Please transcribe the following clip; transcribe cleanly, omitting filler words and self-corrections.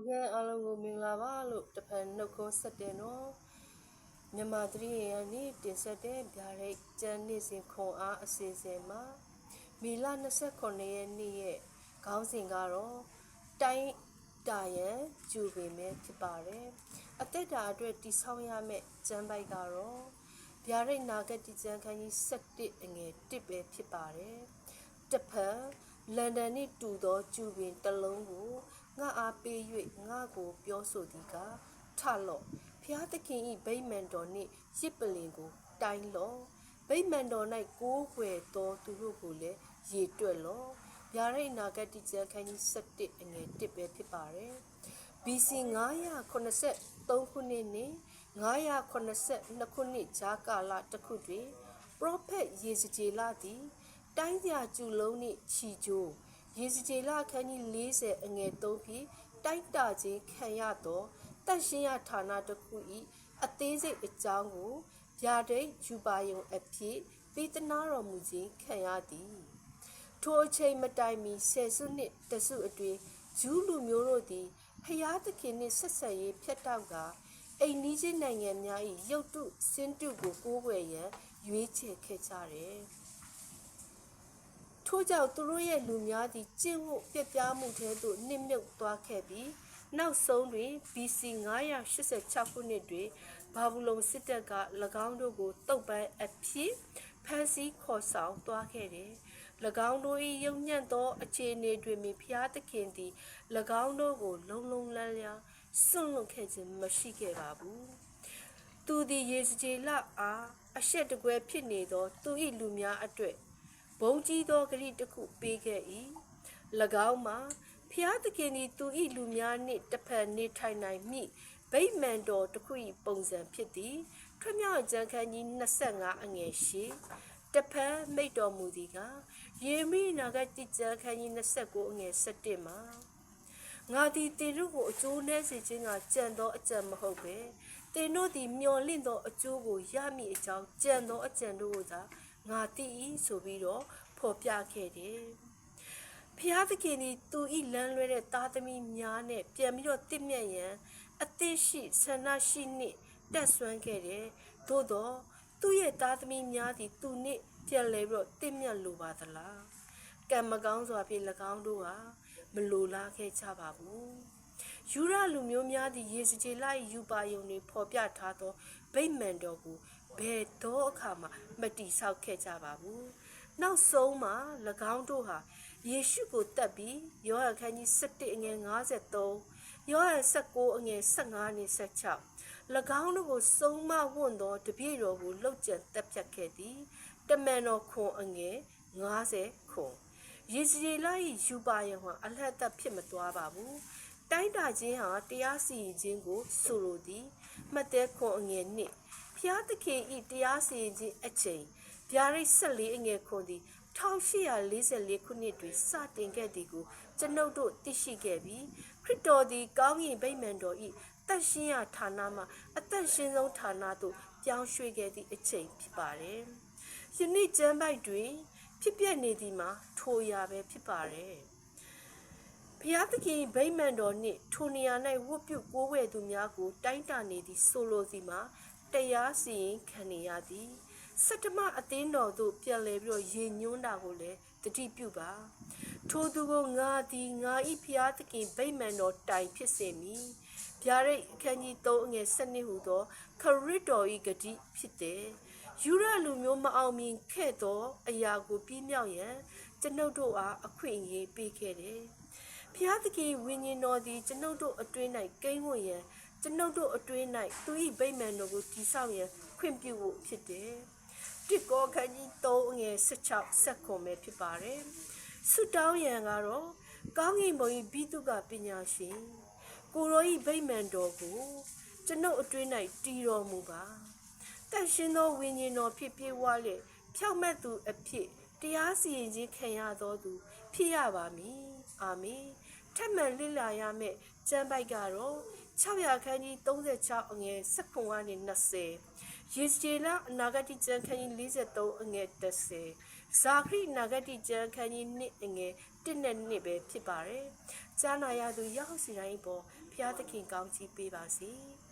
ဟုတ်ကဲ့အားလုံးကိုမင်္ဂလာပါလို့တဖန်နှုတ်ခွန်းဆက်တယ်နော်မြန်မာသတိရနေ့တင်ဆက်တဲ့ဗျာဒိတ်ကျန်းနေစဉ်ခွန်အားအစီအစဉ်မှာမေလ29ရက်နေ့ရဲ့ခေါင်းစဉ်ကတော့တိုင်းတာရန်ကျူပင်ပဲဖြစ်ပါတယ်အသက်တာအတွက်တိဆောက်ရမယ့်ကျမ်းပိုက်ကတော့ဗျာဒိတ်နာဂတိကျမ်းခန်းကြီး7အငယ်1ပဲဖြစ်ပါတယ်တဖန်လန်ဒန်နှင့်တူသောကျူပင်တစ်လုံးကိုငါအားပေး၍ငါကိုပြောဆိုသည်ကထလော့ဖျားသခင်၏ဗိမာန်တော်နှင့်ရစ်ပလင်ကိုတိုင်းလော့ဗိမာန်တော်၌ကိုးကွယ်သောသူတို့ကိုလည်းရေတွက်လော့ဗျာဒိတ်နာဂတိကျမ်းခန်းကြီး7အငယ်1ပဲဖြစ်ပါတယ် BC 983ခုနှစ်နှင့်982ခုနှစ်ဂျာကာလတစ်ခုတွင်ပရောဖက်ယေဇကျေလသည်တိုင်းပြကျူလုံးနှင့်ချီကျိုးယေဇကျေလခန်းကြီး40အငယ်3ဖြင့်တိုက်တာခြင်းခံရသောတန့်ရှင်းရဌာနတစ်ခု၏အသေးစိတ်အကြောင်းကိုဗျာဒိတ်ယူပါယုံအဖြစ်ပေးသနာတော်မူခြင်းခံရသည်ထိုအချိန်မတိုင်မီဆယ်စုနှစ်တစုအတွင်းဂျူးလူမျိုးတို့သည်ဖျားသခင်နှင့်ဆက်ဆံရေးဖြတ်တောက်ကအိမ်နီးချင်းနိုင်ငံများ၏ရုပ်တုစင်တုကိုကိုးကွယ်ရန်ရွေးချယ်ခဲ့ကြတယ်ထို့ကြောင့်သူတို့ရဲ့လူများသည်ကျင့်ဝတ်ပြပြမှုထဲသို့နှိမ့်မြုပ်သွားခဲ့ပြီးနောက်ဆုံးတွင် BC 986ခုနှစ်တွင်ဘာဗုလုန်စစ်တပ်က၎င်းတို့ကိုတုတ်ပန်းအဖြစ်ဖမ်းဆီးခေါ်ဆောင်သွားခဲ့တယ်။၎င်းတို့၏ယုံညံ့သောအခြေအနေတွင်ဘုရားသခင်သည်၎င်းတို့ကိုလုံးလုံးလန်းလန်းစွန့်လွတ်ခဲ့ခြင်းမရှိခဲ့ပါဘူး။သူသည်ယေဇကျေလအားအရှက်တကွဲဖြစ်နေသောသူ၏လူများအတွက်ဘုံကြီးသောဂရုတစ်ခုပေးခဲ့၏၎င်းမှာဖျားသခင်သည်သူ၏လူများနှင့်တစ်ဖက်နေထိုင်နိုင်မည်ဗိမာန်တော်တစ်ခု၏ပုံစံဖြစ်သည်ထွတ်မြောက်ကျမ်းခန်းကြီး25အငယ်8တစ်ဖက်မိတ်တော်မူသည်ကယေမိနာဂတိကျမ်းခန်းကြီး29အငယ်17မှာငါသည်တင်တို့ကိုအကျိုးနည်းစေခြင်းကကြံသောအကြံမဟုတ်ပဲတင်တို့သည်မျော်လင့်သောအကျိုးကိုရမည်အကြောင်းကြံသောအကြံတို့ကိုသာငါသိ၏ဆိုပြီးတော့ဖော်ပြခဲ့တယ်။ဖျားသခင်သည်သူ၏လမ်းလွဲတဲ့သားသမီးများနဲ့ပြန်ပြီးတော့တင့်မြတ်ရန်အသင့်ရှိဆန္ဒရှိနှင့်တက်ဆွမ်းခဲ့တယ်။သို့တော့သူ့ရဲ့သားသမီးများသည်သူနှင့်ပြန်လဲပြီးတော့တင့်မြတ်လိုပါသလား။ကံမကောင်းစွာဖြင့်၎င်းတို့ဟာမလိုလားခဲ့ကြပါဘူး။ယူရလူမျိုးများသည်ယေဇကျေလ၏ယူပါယုံတွေဖော်ပြထားသောဗိမာန်တော်ကိုဘယ်တော့အခါမှမတိဆောက်ခဲ့ကြပါဘူးနောက်ဆုံးမှာ၎င်းတို့ဟာယေရှုကိုတတ်ပြီးယောဟန်ခန်းကြီး7အငယ်53ယောဟန်19အငယ်15နဲ့16၎င်းတို့ကိုစုံမဝွင့်သောတပည့်တော်ကိုလှုပ်ကြံတက်ဖြတ်ခဲ့သည်တမန်တော်ခွန်အငယ်50ခွန်ယေဇကျေလ၏ယူပါယံဟာအလဟတ်သက်ဖြစ်မသွားပါဘူးတိုင်းတာခြင်းဟာတရားစီရင်ခြင်းကိုဆိုလိုသည်မှတ်တဲ့ခွန်အငယ်1ဖျားသခင်၏တရားစီရင်ခြင်းအချိန်ဗျာဒိတ်14အငယ်ခွန်သည်1844ခုနှစ်တွင်စတင်ခဲ့သည်ကိုကျွန်ုပ်တို့သိရှိခဲ့ပြီးခရစ်တော်သည်ကောင်းကင်ဗိမာန်တော်၏တန်ရှင်းရာဌာနမှအသက်ရှင်ဆုံးဌာနသို့ပြောင်းရွှေ့ခဲ့သည့်အချိန်ဖြစ်ပါတယ်။ယနေ့ကျမ်းပိုက်တွင်ဖြစ်ပျက်နေသည်မှာထိုအရာပဲဖြစ်ပါတယ်။ဘုရားသခင်ဗိမာန်တော်နှင့်ထိုနေရာ၌ဝတ်ပြုကိုးကွယ်သူများကိုတိုင်းတာနေသည်ဆိုလိုသည်မှာတရားစီရင်ခံနေရသည်စတ္တမအသင်းတော်သို့ပြန်လဲပြီးတော့ရေညွှန်းတာကိုလည်းတတိပြုပါထိုသူကိုငါသည်ငါ၏ဖျားသခင်ဗိမာန်တော်တိုင်ဖြစ်စေမည်ဗျာဒိတ်အခန်းကြီး3အငယ်7ဟူသောခရစ်တော်၏ဂတိဖြစ်တယ်ယူရလူမျိုးမအောင်မြင်ခဲ့သောအရာကိုပြည့်မြောက်ရန်ကျွန်ုပ်တို့အားအခွင့်အရေးပေးခဲ့တယ်ဖျားသခင်ဝိညာဉ်တော်သည်ကျွန်ုပ်တို့အတွင်း၌ကိန်းဝတ်ရန်ကျွန်ုပ်တို့အတွင်း၌သူ၏ဗိမာန်တော်ကိုတည်ဆောက်ရန်ခွင့်ပြုဖို့ဖြစ်တယ်တိကောခန်းကြီး3အငယ်16ဆက်ခွန်ပဲဖြစ်ပါတယ်ဆုတောင်းရန်ကတော့ကောင်းကင်ဘုံ၏ဘိသုကပညာရှင်ကိုရော၏ဗိမာန်တော်ကိုကျွန်ုပ်အတွင်း၌တည်တော်မူပါတန်ရှင်သောဝိညာဉ်တော်ဖြစ်ပြေဝလေဖြောက်မတ်သူအဖြစ်တရားစီရင်ခြင်းခံရသောသူဖြစ်ရပါမည်အာမင်ထပ်မံလည်လာရမယ့်ကျမ်းပိုက်ကတော့600ခန်းကြီး36အငယ်19ကနေ20ယေဇကျေလအနာဂတိကျမ်းခန်းကြီး43အငယ်10ဇာခရိနာဂတိကျမ်းခန်းကြီး2အငယ်1နဲ့2ပဲဖြစ်ပါတယ် ကြားနာရသူရောက်စီတိုင်းပေါ်ဖျားသခင်ကောင်းချီးပေးပါစေ။